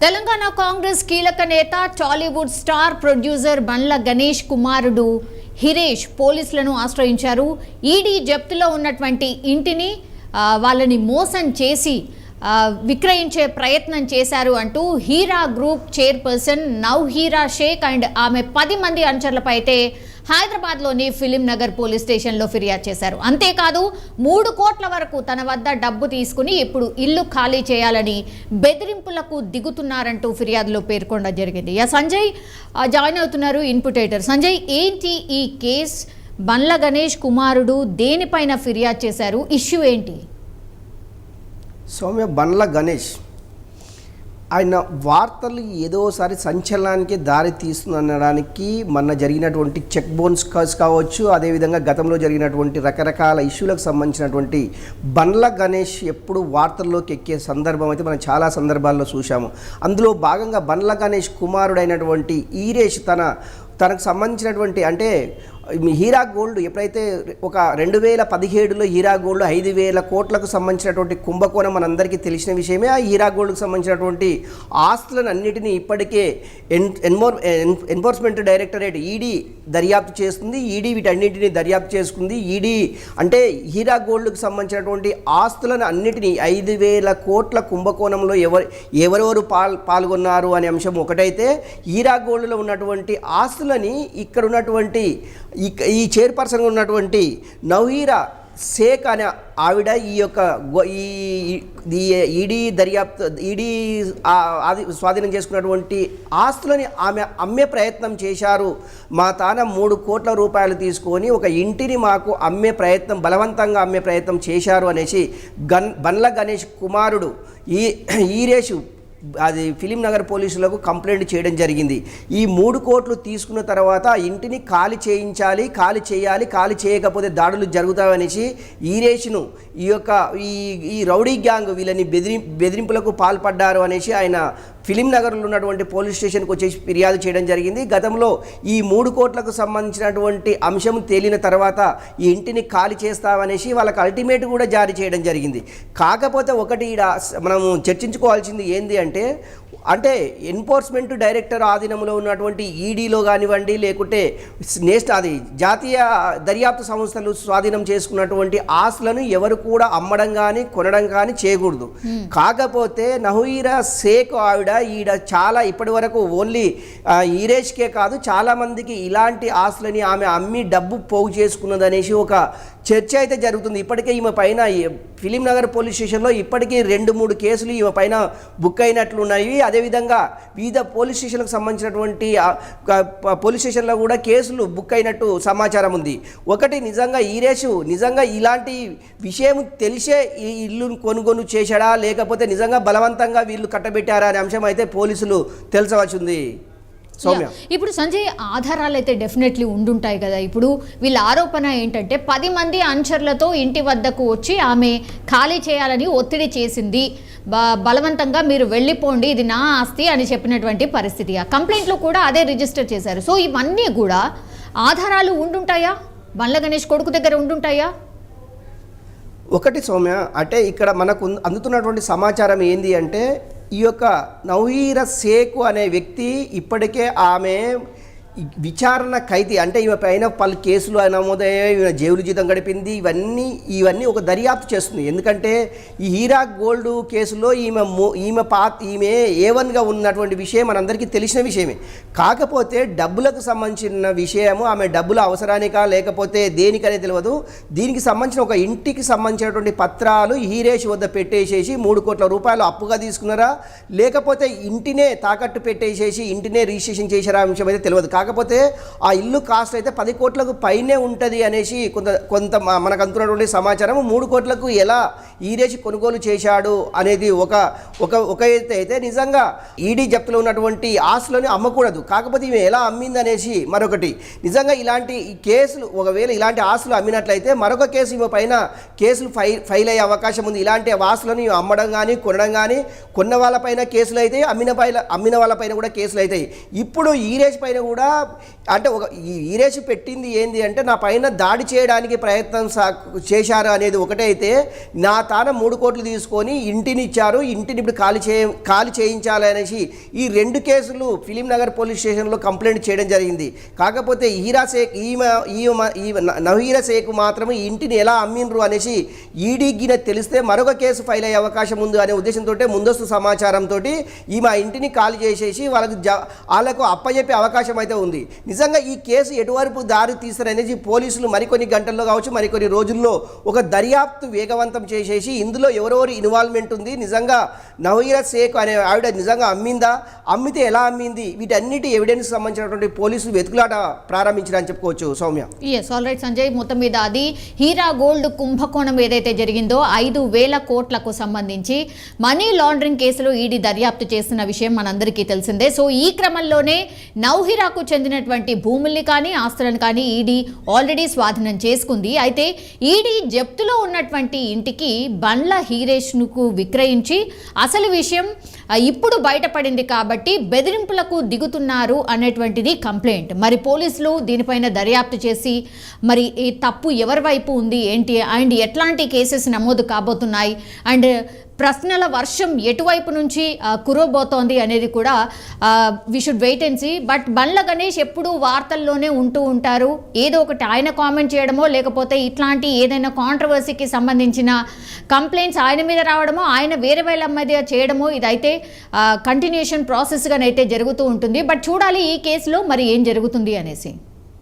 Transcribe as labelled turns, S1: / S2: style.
S1: తెలంగాణ కాంగ్రెస్ కీలక నేత Tollywood star producer Bandla Ganesh కుమారుడు హిరేష్ పోలీసులను ఆశ్రయించారు. ఈడీ జప్తులో ఉన్నటువంటి ఇంటిని వాళ్ళని మోసం చేసి విక్రయించే ప్రయత్నం చేశారు అంటూ Heera group chairperson Nowhera Shaikh and ఆమె 10 మంది అనుచరులపై అయితే హైదరాబాద్లోని ఫిలిం నగర్ పోలీస్ స్టేషన్లో ఫిర్యాదు చేశారు. అంతేకాదు 3 కోట్ల వరకు తన వద్ద డబ్బు తీసుకుని ఇప్పుడు ఇల్లు ఖాళీ చేయాలని బెదిరింపులకు దిగుతున్నారంటూ ఫిర్యాదులో పేర్కొనడం జరిగింది. సంజయ్ జాయిన్ అవుతున్నారు ఇన్పుటేటర్. సంజయ్, ఏంటి ఈ కేస్? బండ్ల గణేష్ కుమారుడు దేనిపైన ఫిర్యాదు చేశారు? ఇష్యూ ఏంటి?
S2: సౌమ్య, బండ్ల గణేష్ ఆయన వార్తలు ఏదోసారి సంచలనానికి దారి తీస్తుందనడానికి మొన్న జరిగినటువంటి చెక్ బౌన్స్ కావచ్చు, అదేవిధంగా గతంలో జరిగినటువంటి రకరకాల ఇష్యూలకు సంబంధించినటువంటి బండ్ల గణేష్ ఎప్పుడు వార్తల్లోకి ఎక్కే సందర్భం అయితే మనం చాలా సందర్భాల్లో చూసాము. అందులో భాగంగా బండ్ల గణేష్ కుమారుడైనటువంటి ఈరేష్ తనకు సంబంధించినటువంటి అంటే హీరా గోల్డ్ ఎప్పుడైతే ఒక 2017లో హీరా గోల్డ్ 5,000 కోట్లకు సంబంధించినటువంటి కుంభకోణం మనందరికీ తెలిసిన విషయమే. ఆ హీరా గోల్డ్కు సంబంధించినటువంటి ఆస్తులను అన్నిటినీ ఇప్పటికే ఎన్ఫోర్స్మెంట్ డైరెక్టరేట్ ఈడీ దర్యాప్తు చేస్తుంది. ఈడీ వీటన్నింటినీ దర్యాప్తు చేసుకుంది. ఈడీ అంటే హీరా గోల్డ్కు సంబంధించినటువంటి ఆస్తులను అన్నిటినీ 5,000 కోట్ల కుంభకోణంలో ఎవరెవరు పాల్గొన్నారు అనే అంశం ఒకటైతే, హీరా గోల్డ్లో ఉన్నటువంటి ఆస్తులని ఇక్కడ ఉన్నటువంటి ఈ చైర్పర్సన్గా ఉన్నటువంటి నౌహీరా షేక్ అనే ఆవిడ ఈ యొక్క ఈడీ స్వాధీనం చేసుకున్నటువంటి ఆస్తులని ఆమె అమ్మే ప్రయత్నం చేశారు. మా తాన 3 కోట్ల రూపాయలు తీసుకొని ఒక ఇంటిని మాకు బలవంతంగా అమ్మే ప్రయత్నం చేశారు అనేసి బండ్ల గణేష్ కుమారుడు ఈరేషు అది ఫిలిం నగర్ పోలీసులకు కంప్లైంట్ చేయడం జరిగింది. ఈ 3 కోట్లు తీసుకున్న తర్వాత ఇంటిని ఖాళీ చేయాలి, ఖాళీ చేయకపోతే దాడులు జరుగుతాయనేసి ఈరేష్ను ఈ రౌడీ గ్యాంగ్ వీళ్ళని బెదిరింపులకు పాల్పడ్డారు అనేసి ఆయన ఫిలిం నగర్లో ఉన్నటువంటి పోలీస్ స్టేషన్కి వచ్చేసి ఫిర్యాదు చేయడం జరిగింది. గతంలో ఈ 3 కోట్లకు సంబంధించినటువంటి అంశం తేలిన తర్వాత ఈ ఇంటిని ఖాళీ చేస్తామనేసి వాళ్ళకి అల్టిమేట్ కూడా జారీ చేయడం జరిగింది. కాకపోతే ఒకటి మనము చర్చించుకోవాల్సింది ఏంది అంటే ఎన్ఫోర్స్మెంట్ డైరెక్టర్ ఆధీనంలో ఉన్నటువంటి ఈడీలో కానివ్వండి, లేకుంటే జాతీయ దర్యాప్తు సంస్థలు స్వాధీనం చేసుకున్నటువంటి ఆస్తులను ఎవరు కూడా అమ్మడం కానీ కొనడం కానీ చేయకూడదు. కాకపోతే నౌహీరా షేక్ ఈడ చాలా ఇప్పటి వరకు ఓన్లీ ఈరేష్కే కాదు చాలా మందికి ఇలాంటి ఆస్తులని ఆమె అమ్మి డబ్బు పోగు చేసుకున్నదనేసి ఒక చర్చ అయితే జరుగుతుంది. ఇప్పటికే ఈమె పైన ఫిలిం నగర్ పోలీస్ స్టేషన్లో ఇప్పటికీ 2-3 కేసులు ఈమె పైన బుక్ అయినట్లున్నాయి. అదేవిధంగా వివిధ పోలీస్ స్టేషన్లకు సంబంధించినటువంటి పోలీస్ స్టేషన్లో కూడా కేసులు బుక్ అయినట్టు సమాచారం ఉంది. ఒకటి నిజంగా ఈరేషు ఇలాంటి విషయం తెలిసే ఈ ఇల్లును కొనుగోలు చేశాడా, లేకపోతే నిజంగా బలవంతంగా వీళ్ళు కట్టబెట్టారా అనే అంశం అయితే పోలీసులు తెలుసవచ్చుంది.
S1: ఇప్పుడు సంజయ్, ఆధారాలు అయితే డెఫినెట్లీ ఉండుంటాయి కదా. ఇప్పుడు వీళ్ళ ఆరోపణ ఏంటంటే 10 మంది అనుచరులతో ఇంటి వద్దకు వచ్చి ఆమె ఖాళీ చేయాలని ఒత్తిడి చేసింది, బలవంతంగా మీరు వెళ్ళిపోండి, ఇది నా ఆస్తి అని చెప్పినటువంటి పరిస్థితి. ఆ కంప్లైంట్లో కూడా అదే రిజిస్టర్ చేశారు. సో ఇవన్నీ కూడా ఆధారాలు ఉండుంటాయా? బండ్ల గణేష్ కొడుకు దగ్గర ఉండుంటాయా?
S2: ఒకటి సౌమ్య, అంటే ఇక్కడ మనకు అందుతున్నటువంటి సమాచారం ఏంది అంటే, ఈ యొక్క నౌహీరా షేక్ అనే వ్యక్తి ఇప్పటికే ఆమె విచారణ ఖైదీ అంటే ఈమె పైన పలు కేసులు నమోదయ్యాయి, ఈమె జైలు జీతం గడిపింది. ఇవన్నీ ఒక దర్యాప్తు చేస్తుంది. ఎందుకంటే ఈ హీరా గోల్డ్ కేసులో ఈమె A1గా ఉన్నటువంటి విషయం మనందరికీ తెలిసిన విషయమే. కాకపోతే డబ్బులకు సంబంధించిన విషయము, ఆమె డబ్బుల అవసరానికా లేకపోతే దేనికనే తెలియదు. దీనికి సంబంధించిన ఒక ఇంటికి సంబంధించినటువంటి పత్రాలు హీరేష్ వద్ద పెట్టేసేసి 3 కోట్ల రూపాయలు అప్పుగా తీసుకున్నారా, లేకపోతే ఇంటినే తాకట్టు పెట్టేసేసి ఇంటినే రిజిస్ట్రేషన్ చేశారా అంశం అయితే తెలియదు. కాకపోతే ఆ ఇల్లు కాస్ట్ అయితే 10 కోట్లకు పైనే ఉంటుంది అనేసి కొంత మనకు అందుతున్నటువంటి సమాచారం. 3 కోట్లకు ఎలా ఈరేష్ కొనుగోలు చేశాడు అనేది ఒక అయితే నిజంగా ఈడీ జప్తులో ఉన్నటువంటి ఆస్తులను అమ్మకూడదు. కాకపోతే ఈమె ఎలా అమ్మింది అనేసి మరొకటి. నిజంగా ఇలాంటి కేసులు ఒకవేళ ఇలాంటి ఆస్తులు అమ్మినట్లయితే మరొక కేసు ఈమె పైన కేసులు ఫైల్ అయ్యే అవకాశం ఉంది. ఇలాంటి ఆస్తులను అమ్మడం కానీ కొనడం కానీ, కొన్న వాళ్ళపైన కేసులు అయితే అమ్మిన వాళ్ళపైన కూడా కేసులు అవుతాయి. ఇప్పుడు ఈరేష్ పైన కూడా అంటే ఈ వీరేష్ పెట్టింది ఏంది అంటే నా పైన దాడి చేయడానికి ప్రయత్నం చేశారు అనేది ఒకటే అయితే నా తాన 3 కోట్లు తీసుకొని ఇంటిని ఇచ్చారు, ఇంటిని ఇప్పుడు ఖాళీ చేయించాలి అనేసి ఈ 2 కేసులు ఫిలిం నగర్ పోలీస్ స్టేషన్లో కంప్లైంట్ చేయడం జరిగింది. కాకపోతే హీరా షేక్ నవహీరా షేక్ మాత్రం ఈ ఇంటిని ఎలా అమ్మిండ్రు అనేసి ఈడీకి తెలిస్తే మరొక కేసు ఫైల్ అయ్యే అవకాశం ఉంది అనే ఉద్దేశంతో ముందస్తు సమాచారంతో ఈమె ఇంటిని ఖాళీ చేసేసి వాళ్ళకు అప్పచెప్పే అవకాశం అయితే ఉంది. నిజంగా ఈ కేసు ఎటువైపు దారి తీస్తారనేది పోలీసులు మరికొన్ని గంటల్లో కావచ్చు మరికొన్ని రోజుల్లో ఒక దర్యాప్తు వేగవంతం చేసేసి ఇందులో ఎవరెవరి ఇన్వాల్వ్మెంట్ ఉంది, నిజంగా నవహీరా షేక్ అనే ఆవిడ నిజంగా అమ్మిందా, అమ్మితే ఎలా అమ్మింది, వీటన్నిటి ఎవిడెన్స్ సంబంధించినటువంటి పోలీసులు వెతుకులాట ప్రారంభించారని చెప్పుకోవచ్చు. Soumya.
S1: Yes, all right Sanjay. మొత్తం మీద అది హీరా గోల్డ్ కుంభకోణం ఏదైతే జరిగిందో 5,000 కోట్లకు సంబంధించి మనీ లాండరింగ్ కేసులో ఈడీ దర్యాప్తు చేస్తున్న విషయం మనందరికీ తెలిసిందే. సో ఈ క్రమంలోనే నవహీరాకు చెందినటువంటి భూముల్ని కానీ ఆస్తులను కానీ ఈడీ ఆల్రెడీ స్వాధీనం చేసుకుంది. అయితే ఈడీ జప్తులో ఉన్నటువంటి ఇంటికి బండ్ల హీరేష్ను విక్రయించి అసలు విషయం ఇప్పుడు బయటపడింది కాబట్టి బెదిరింపులకు దిగుతున్నారు అనేటువంటిది కంప్లైంట్. మరి పోలీసులు దీనిపైన దర్యాప్తు చేసి మరి ఈ తప్పు ఎవరి వైపు ఉంది ఏంటి అండ్ ఎట్లాంటి కేసెస్ నమోదు కాబోతున్నాయి అండ్ ప్రశ్నల వర్షం ఎటువైపు నుంచి కురవబోతోంది అనేది కూడా we should wait and see. But Bandla Ganesh ఎప్పుడూ వార్తల్లోనే ఉంటూ ఉంటారు. ఏదో ఒకటి ఆయన కామెంట్ చేయడమో లేకపోతే ఇట్లాంటి ఏదైనా కాంట్రవర్సీకి సంబంధించిన కంప్లైంట్స్ ఆయన మీద రావడమో ఆయన వేరే వాళ్ళ మీద చేయడమో ఇదైతే కంటిన్యూషన్ ప్రాసెస్గానైతే జరుగుతూ ఉంటుంది. బట్ చూడాలి ఈ కేసులో మరి ఏం జరుగుతుంది అనేసి.